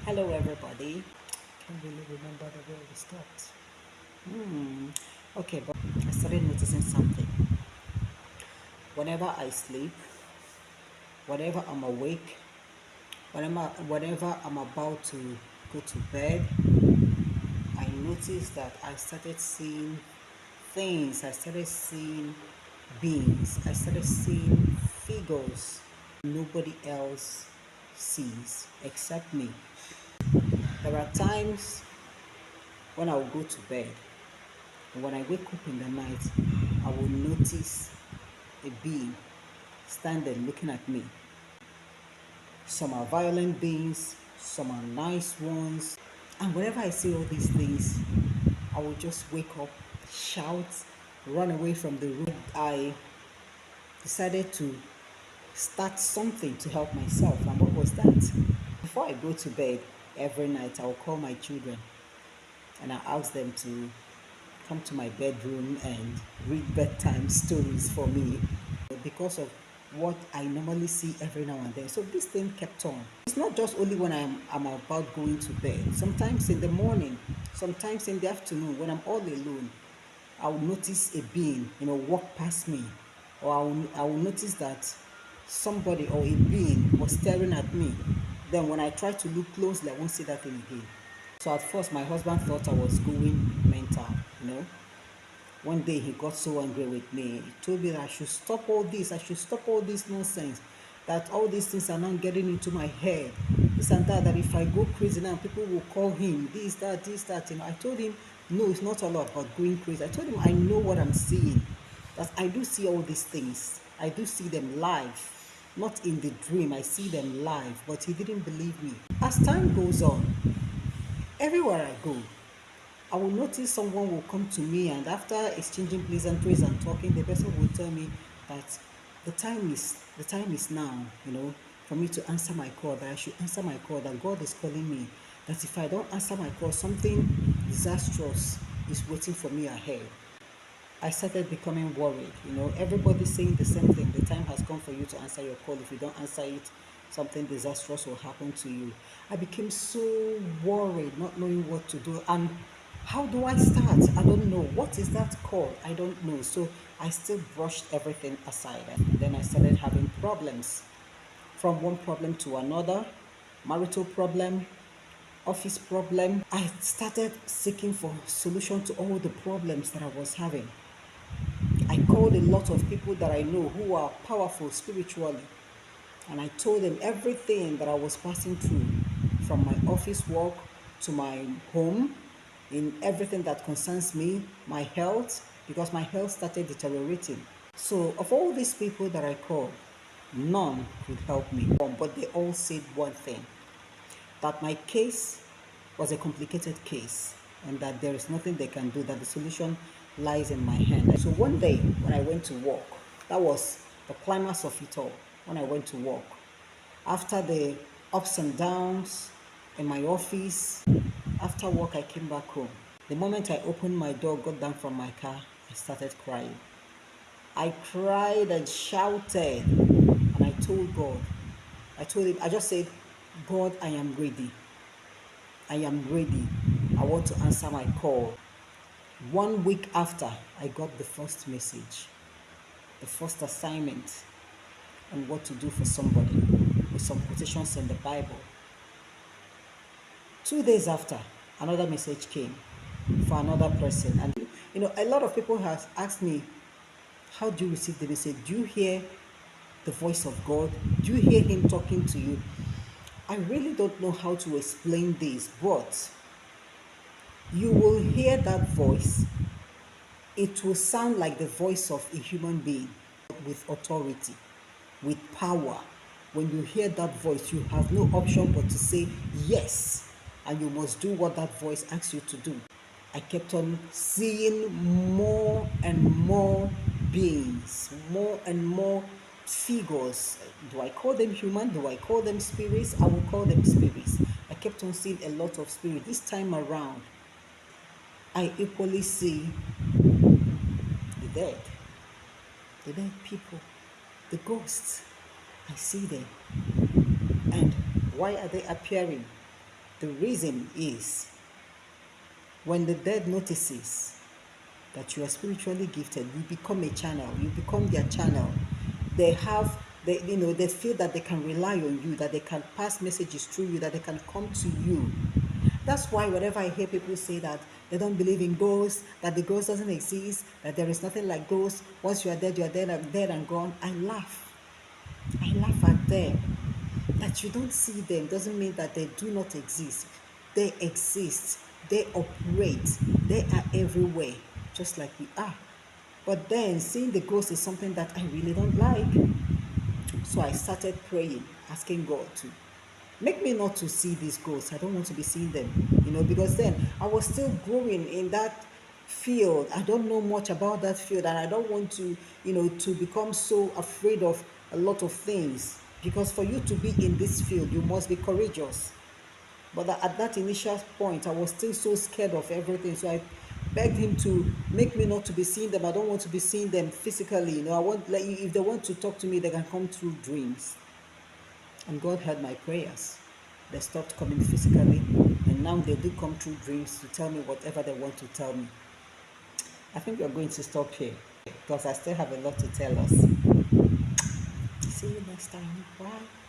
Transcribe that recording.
Hello, everybody. Can't really remember the way we stopped. Hmm. Okay, but I started noticing something. Whenever I sleep, whenever I'm awake, whenever I'm about to go to bed, I noticed that I started seeing things. I started seeing beings. I started seeing figures nobody else sees except me. There are times when I'll go to bed. And when I wake up in the night, I will notice a being standing looking at me. Some are violent beings, some are nice ones. And whenever I see all these things, I will just wake up, shout, run away from the room. I decided to start something to help myself. And what was that? Before I go to bed every night, I will call my children and I ask them to come to my bedroom and read bedtime stories for me because of what I normally see every now and then. So this thing kept on. It's not just only when I'm about going to bed. Sometimes in the morning, sometimes in the afternoon, when I'm all alone, I will notice a being, walk past me, or I will notice that somebody or a being was staring at me. Then when I try to look closely, I won't see that thing again. So at first, my husband thought I was going mental. One day he got so angry with me. He told me that I should stop all this. I should stop all this nonsense. That all these things are not getting into my head. This and that. That if I go crazy now, people will call him this, that, this, that. I told him, no, it's not all about going crazy. I told him I know what I'm seeing. That I do see all these things. I do see them live. Not in the dream. I see them live. But he didn't believe me. As time goes on, everywhere I go, I will notice someone will come to me, and after exchanging pleasantries and talking, the person will tell me that the time is now, for me to answer my call, that I should answer my call, that God is calling me, that if I don't answer my call, something disastrous is waiting for me ahead. I started becoming worried. Everybody's saying the same thing. The time has come for you to answer your call. If you don't answer it, something disastrous will happen to you. I became so worried, not knowing what to do. And how do I start? I don't know. What is that called? I don't know. So I still brushed everything aside. And then I started having problems, from one problem to another, marital problem, office problem. I started seeking for solution to all the problems that I was having. I called a lot of people that I know who are powerful spiritually, and I told them everything that I was passing through, from my office work to my home, in everything that concerns me, my health, because my health started deteriorating. So, of all these people that I called, none could help me, but they all said one thing, that my case was a complicated case and that there is nothing they can do, that the solution lies in my hand. So one day when I went to work, that was the climax of it all. When I went to work, after the ups and downs in my office, after work, I came back home. The moment I opened my door, got down from my car, I started crying. I cried and shouted, and I told God, I just said, God, I am ready. I am ready. I want to answer my call. 1 week after, I got the first message, the first assignment on what to do for somebody, with some quotations in the Bible. 2 days after, another message came for another person. And a lot of people have asked me, how do you receive the message? Do you hear the voice of God? Do you hear Him talking to you? I really don't know how to explain this, but you will hear that voice. It will sound like the voice of a human being with authority, with power. When you hear that voice, you have no option but to say yes, and you must do what that voice asks you to do. I kept on seeing more and more beings, more and more figures. Do I call them human? Do I call them spirits? I will call them spirits. I kept on seeing a lot of spirits. This time around, I equally see the dead, the dead people, the ghosts. I see them. And why are they appearing? The reason is when the dead notices that you are spiritually gifted, you become a channel, you become their channel. They feel that they can rely on you, that they can pass messages through you, that they can come to you. That's why whenever I hear people say that they don't believe in ghosts, that the ghost doesn't exist, that there is nothing like ghosts, once you are dead and gone, I laugh. I laugh at them. That you don't see them doesn't mean that they do not exist. They exist. They operate. They are everywhere, just like we are. But then seeing the ghost is something that I really don't like. So I started praying, asking God to make me not to see these ghosts. I don't want to be seeing them, because then I was still growing in that field. I don't know much about that field, and I don't want to, to become so afraid of a lot of things. Because for you to be in this field, you must be courageous. But at that initial point, I was still so scared of everything. So I begged him to make me not to be seeing them. I don't want to be seeing them physically. I want, like, if they want to talk to me, they can come through dreams. And God heard my prayers. They stopped coming physically, and now they do come through dreams to tell me whatever they want to tell me. I think we're going to stop here because I still have a lot to tell us. See you next time. Bye.